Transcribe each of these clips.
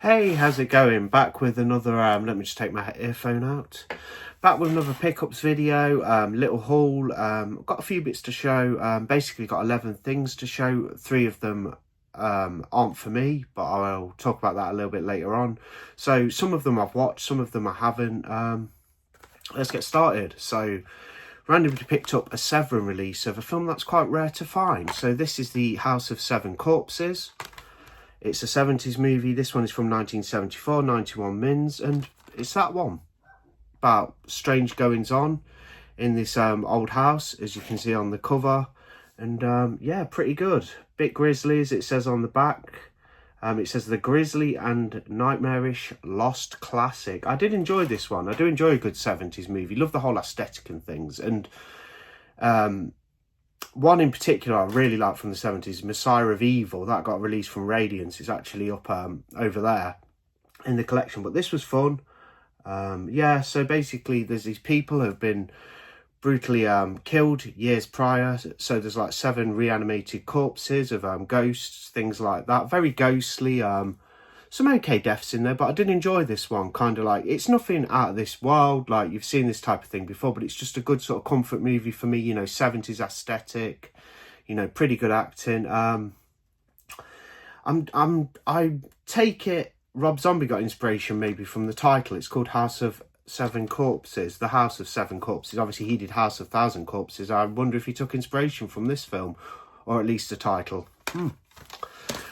Hey, how's it going? Back with another, let me just take my earphone out. Back with another pickups video, little haul. Got a few bits to show. Basically got 11 things to show. 3 of them aren't for me, but I'll talk about that a little bit later on. So some of them I've watched, some of them I haven't. Let's get started. So randomly picked up a Severin release of a film that's quite rare to find. So this is The House of Seven Corpses. It's a 70s movie. This one is from 1974, 91 mins, and it's that one about strange goings on in this old house, as you can see on the cover. And yeah, pretty good. Bit grisly, as it says on the back. It says the grisly and nightmarish lost classic. I did enjoy this one. I do enjoy a good 70s movie. Love the whole aesthetic and things. And one in particular I really like from the 70s, Messiah of Evil, that got released from Radiance. It's actually up over there in the collection, but this was fun. Yeah, so basically there's these people who have been brutally killed years prior, so there's like 7 reanimated corpses of ghosts, things like that. Very ghostly. Some okay deaths in there, but I did enjoy this one. Kind of like, it's nothing out of this world, like you've seen this type of thing before, but it's just a good sort of comfort movie for me, you know, 70s aesthetic, you know, pretty good acting. I take it Rob Zombie got inspiration maybe from the title. It's called House of Seven Corpses, The House of Seven Corpses. Obviously he did House of Thousand Corpses. I wonder if he took inspiration from this film, or at least the title.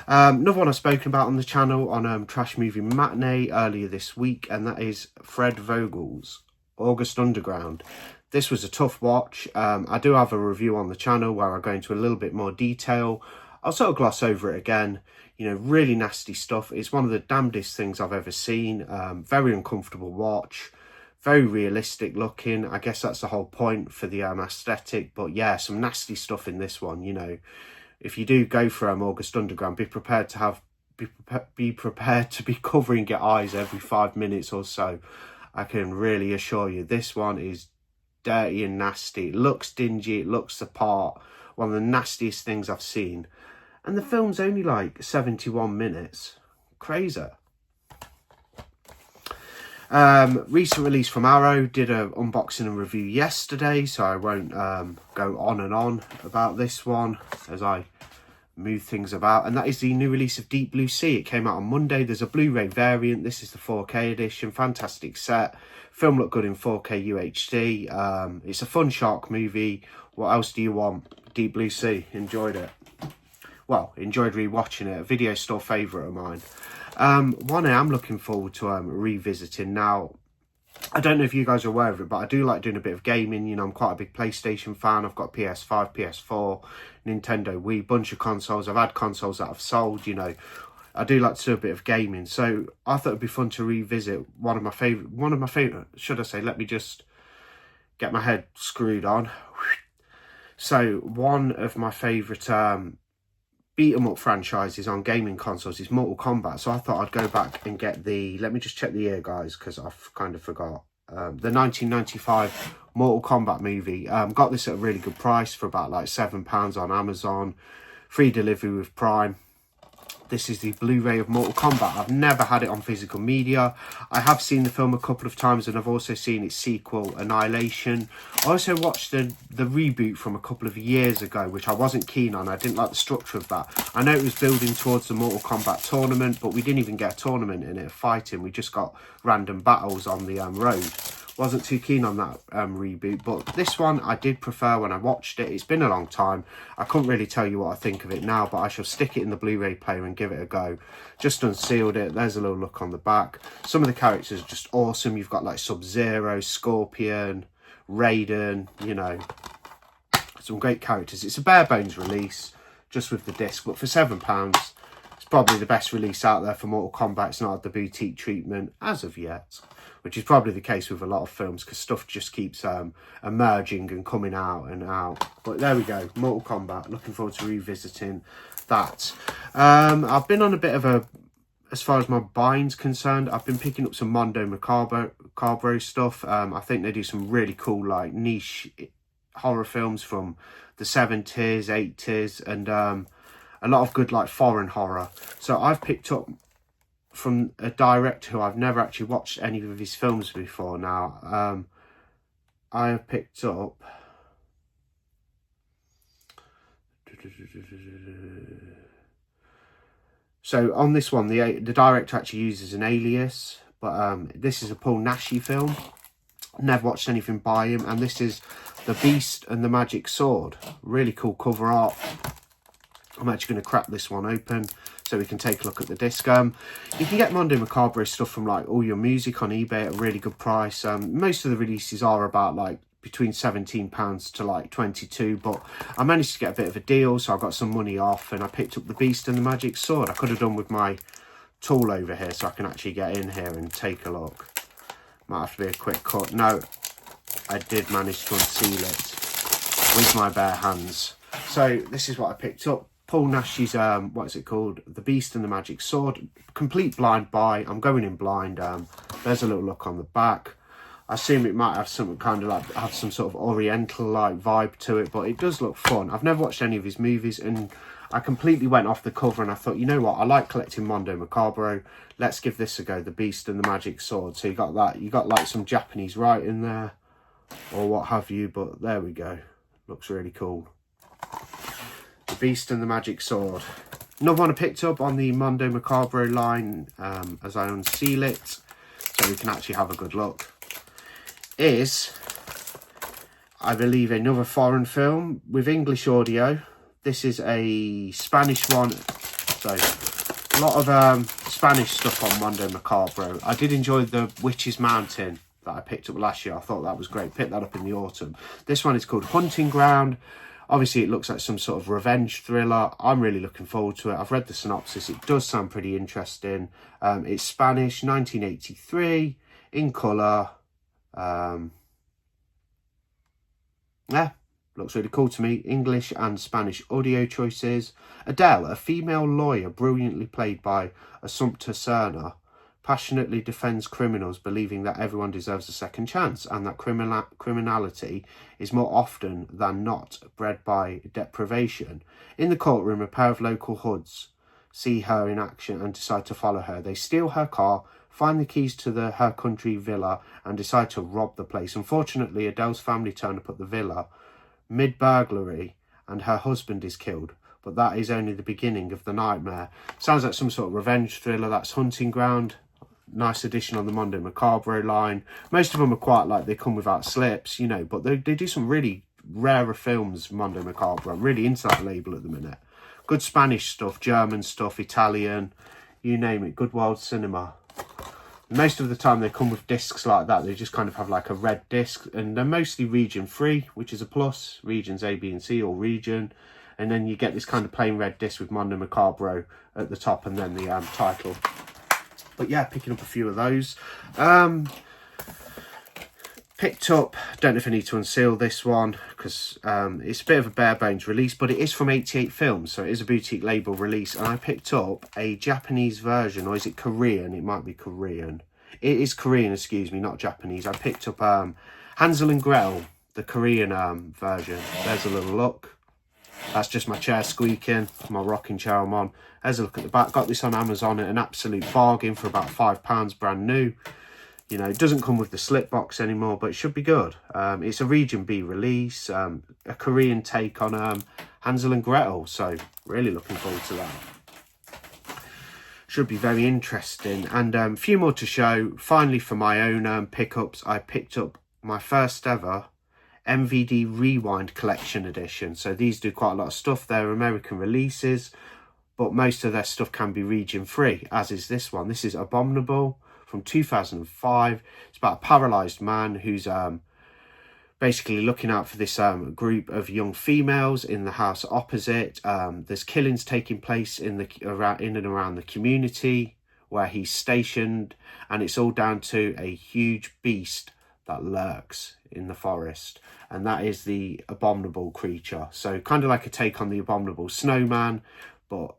Another one I've spoken about on the channel on Trash Movie Matinee earlier this week, and that is Fred Vogel's August Underground. This was a tough watch. I do have a review on the channel where I go into a little bit more detail. I'll sort of gloss over it again. You know, really nasty stuff. It's one of the damnedest things I've ever seen. Very uncomfortable watch. Very realistic looking. I guess that's the whole point for the aesthetic. But yeah, some nasty stuff in this one, you know. If you do go for August Underground, be prepared to be covering your eyes every 5 minutes or so. I can really assure you, this one is dirty and nasty. It looks dingy, it looks the part. One of the nastiest things I've seen. And the film's only like 71 minutes. Crazy. Recent release from Arrow. Did an unboxing and review yesterday, so I won't go on and on about this one as I move things about. And that is the new release of Deep Blue Sea. It came out on Monday. There's a Blu-ray variant. This is the 4K edition. Fantastic set. Film looked good in 4K UHD. It's a fun shark movie. What else do you want? Deep Blue Sea. Enjoyed it. Well, enjoyed rewatching it. A video store favourite of mine. One I am looking forward to revisiting. Now, I don't know if you guys are aware of it, but I do like doing a bit of gaming. You know, I'm quite a big PlayStation fan. I've got PS5, PS4, Nintendo Wii, bunch of consoles. I've had consoles that I've sold, you know. I do like to do a bit of gaming. So I thought it'd be fun to revisit one of my favourite, should I say, let me just get my head screwed on. So one of my favourite beat 'em up franchises on gaming consoles is Mortal Kombat, so I thought I'd go back and get the, let me just check the year guys because I've kind of forgot, the 1995 Mortal Kombat movie. Got this at a really good price for about like £7 on Amazon, free delivery with Prime. This is the Blu-ray of Mortal Kombat. I've never had it on physical media. I have seen the film a couple of times, and I've also seen its sequel, Annihilation. I also watched the reboot from a couple of years ago, which I wasn't keen on. I didn't like the structure of that. I know it was building towards the Mortal Kombat tournament, but we didn't even get a tournament in it, fighting. We just got random battles on the road. Wasn't too keen on that reboot, but this one I did prefer when I watched it. It's been a long time. I couldn't really tell you what I think of it now, but I shall stick it in the Blu-ray player and give it a go. Just unsealed it. There's a little look on the back. Some of the characters are just awesome. You've got like Sub-Zero, Scorpion, Raiden, you know, some great characters. It's a bare bones release, just with the disc, but for £7, it's probably the best release out there for Mortal Kombat. It's not had the boutique treatment as of yet, which is probably the case with a lot of films because stuff just keeps emerging and coming out and out. But there we go, Mortal Kombat. Looking forward to revisiting that. I've been on a bit of a, as far as my buying's concerned, I've been picking up some Mondo Macabro stuff. I think they do some really cool, like, niche horror films from the 70s, 80s, and a lot of good, like, foreign horror. So I've picked up from a director who I've never actually watched any of his films before now. I have picked up... So on this one, the director actually uses an alias, but this is a Paul Naschy film. Never watched anything by him, and this is The Beast and the Magic Sword. Really cool cover art. I'm actually going to crack this one open so we can take a look at the disc. You can get Mondo Macabre stuff from like All Your Music on eBay at a really good price. Most of the releases are about like between £17 to like 22, but I managed to get a bit of a deal, so I got some money off and I picked up The Beast and the Magic Sword. I could have done with my tool over here so I can actually get in here and take a look. Might have to be a quick cut. No, I did manage to unseal it with my bare hands. So this is what I picked up. Paul Naschy's, what is it called? The Beast and the Magic Sword. Complete blind buy. I'm going in blind. There's a little look on the back. I assume it might have some kind of like, have some sort of oriental like vibe to it, but it does look fun. I've never watched any of his movies, and I completely went off the cover and I thought, you know what, I like collecting Mondo Macabre. Let's give this a go, The Beast and the Magic Sword. So you got that, you got like some Japanese writing there or what have you, but there we go. Looks really cool. The Beast and the Magic Sword. Another one I picked up on the Mondo Macabre line as I unseal it so we can actually have a good look is, I believe, another foreign film with English audio. This is a Spanish one, so a lot of Spanish stuff on Mondo Macabre. I did enjoy the Witch's Mountain that I picked up last year. I thought that was great. Picked that up in the autumn. This one is called Hunting Ground. Obviously, it looks like some sort of revenge thriller. I'm really looking forward to it. I've read the synopsis. It does sound pretty interesting. It's Spanish, 1983, in colour. Yeah, looks really cool to me. English and Spanish audio choices. Adele, a female lawyer brilliantly played by Assumpta Serna, passionately defends criminals, believing that everyone deserves a second chance and that criminality is more often than not bred by deprivation. In the courtroom, a pair of local hoods see her in action and decide to follow her. They steal her car, find the keys to her country villa and decide to rob the place. Unfortunately, Adele's family turn up at the villa mid-burglary and her husband is killed. But that is only the beginning of the nightmare. Sounds like some sort of revenge thriller. That's Hunting Ground. Nice addition on the Mondo Macabre line. Most of them are quite like, they come without slips, you know, but they do some really rarer films, Mondo Macabre. I'm really into that label at the minute. Good Spanish stuff, German stuff, Italian, you name it. Good world cinema. Most of the time they come with discs like that. They just kind of have like a red disc, and they're mostly region free, which is a plus. Regions A, B and C, or region. And then you get this kind of plain red disc with Mondo Macabre at the top and then the title. But yeah, picking up a few of those. Picked up, don't know if I need to unseal this one because it's a bit of a bare bones release, but it is from 88 Films, so it is a boutique label release. And I picked up a Japanese version, or is it Korean? It might be Korean. It is Korean, excuse me, not Japanese. I picked up Hansel and Gretel, the Korean version. There's a little look. That's just my chair squeaking, my rocking chair I'm on. There's a look at the back. Got this on Amazon at an absolute bargain for about £5, brand new. You know, it doesn't come with the slip box anymore, but it should be good. It's a Region B release, a Korean take on Hansel and Gretel. So really looking forward to that. Should be very interesting. And a few more to show. Finally, for my own pickups, I picked up my first ever MVD Rewind Collection Edition. So these do quite a lot of stuff. They're American releases, but most of their stuff can be region free, as is this one. This is Abominable from 2005. It's about a paralysed man who's basically looking out for this group of young females in the house opposite. There's killings taking place in and around the community where he's stationed, and it's all down to a huge beast that lurks in the forest, and that is the Abominable creature. So kind of like a take on the Abominable Snowman, but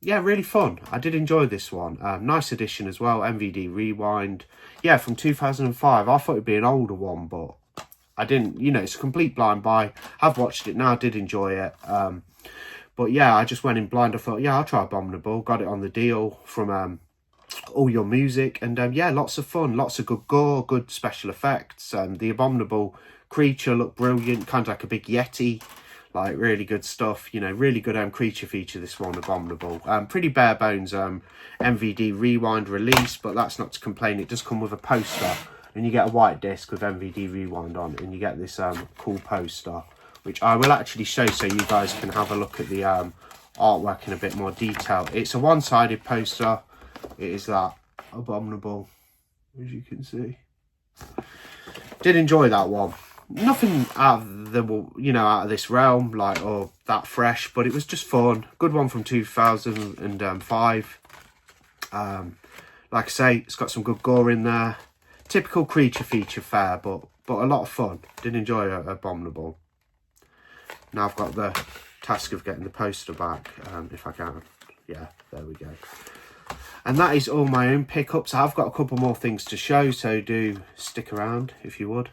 yeah, really fun. I did enjoy this one. Nice edition as well, MVD Rewind. Yeah, from 2005. I thought it'd be an older one, but I didn't. You know, it's a complete blind buy. I've watched it now. I did enjoy it. But yeah, I just went in blind. I thought, yeah, I'll try Abominable. Got it on the deal from all your music, and yeah, lots of fun, lots of good gore, good special effects. The abominable creature looked brilliant, kind of like a big yeti, like really good stuff, you know, really good creature feature, this one, abominable. Pretty bare bones MVD rewind release, but that's not to complain. It does come with a poster, and you get a white disc with MVD rewind on, and you get this cool poster, which I will actually show so you guys can have a look at the artwork in a bit more detail. It's a one-sided poster. It is that abominable, as you can see. Did enjoy that one. Nothing out of the, you know, out of this realm, like, or that fresh, but it was just fun. Good one from 2005. Like I say, it's got some good gore in there. Typical creature feature fare, but a lot of fun. Did enjoy Abominable. Now I've got the task of getting the poster back, if I can. Yeah, there we go. And that is all my own pickups. I've got a couple more things to show, so do stick around if you would.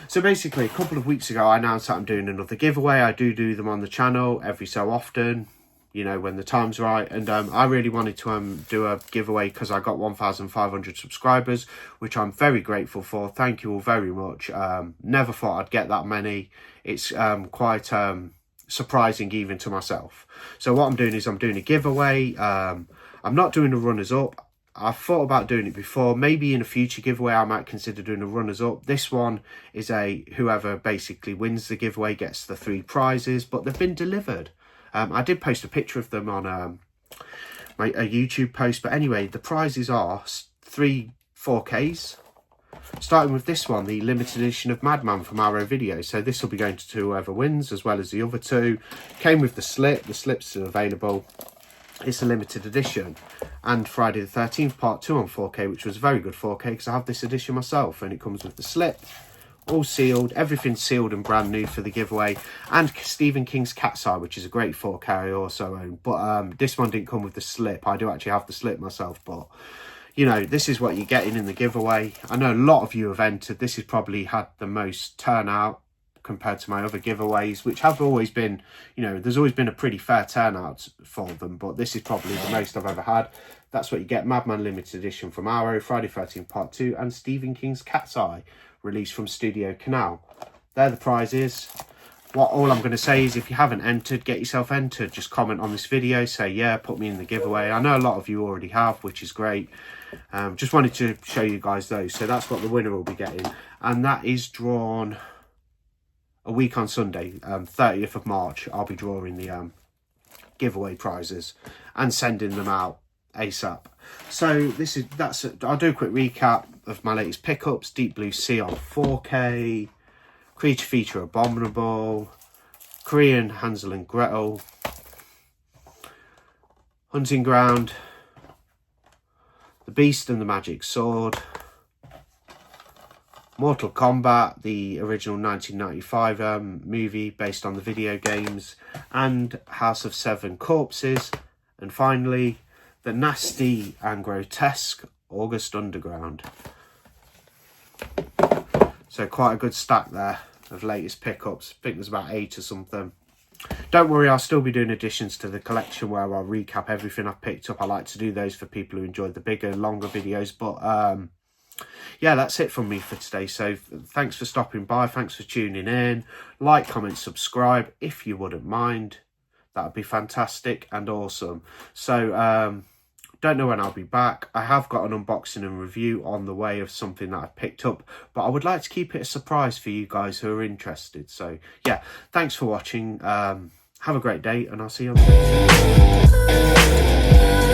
So basically, a couple of weeks ago, I announced that I'm doing another giveaway. I do them on the channel every so often, you know, when the time's right. And I really wanted to do a giveaway because I got 1,500 subscribers, which I'm very grateful for. Thank you all very much. Never thought I'd get that many. It's quite surprising even to myself. So what I'm doing is I'm doing a giveaway. I'm not doing a runners up. I've thought about doing it before. Maybe in a future giveaway I might consider doing a runners up. This one is a whoever basically wins the giveaway gets the 3 prizes, but they've been delivered. I did post a picture of them on a YouTube post, but anyway, the prizes are 3 4Ks. Starting with this one, the limited edition of Madman from Arrow Video. So this will be going to whoever wins, as well as the other 2. Came with the slip. The slip's are available. It's a limited edition. And Friday the 13th part 2 on 4K, which was a very good 4K because I have this edition myself, and it comes with the slip, all sealed, everything sealed and brand new for the giveaway. And Stephen King's Cat's Eye, which is a great 4K I also own, but this one didn't come with the slip. I do actually have the slip myself, but you know, this is what you're getting in the giveaway. I know a lot of you have entered. This has probably had the most turnout compared to my other giveaways, which have always been, you know, there's always been a pretty fair turnout for them, but this is probably the most I've ever had. That's what you get: Madman limited edition from Arrow, Friday 13th part 2, and Stephen King's Cat's Eye, released from Studio Canal. They're the prizes. All I'm going to say is, if you haven't entered, get yourself entered. Just comment on this video, say yeah, put me in the giveaway. I know a lot of you already have, which is great. Just wanted to show you guys those. So that's what the winner will be getting, and that is drawn a week on Sunday, 30th of March. I'll be drawing the giveaway prizes and sending them out ASAP. So I'll do a quick recap of my latest pickups: Deep Blue Sea on 4K, Creature Feature Abominable, Korean Hansel and Gretel, Hunting Ground, The Beast and the Magic Sword, Mortal Kombat, the original 1995 movie based on the video games, and House of Seven Corpses, and finally the nasty and grotesque August Underground. So quite a good stack there of latest pickups. I think there's about 8 or something. Don't worry, I'll still be doing additions to the collection where I'll recap everything I've picked up. I like to do those for people who enjoy the bigger, longer videos, but yeah, that's it from me for today. So thanks for stopping by. Thanks for tuning in. Like, comment, subscribe if you wouldn't mind. That would be fantastic and awesome. So don't know when I'll be back. I have got an unboxing and review on the way of something that I've picked up, but I would like to keep it a surprise for you guys who are interested. So yeah, thanks for watching. Have a great day, and I'll see you on the next video.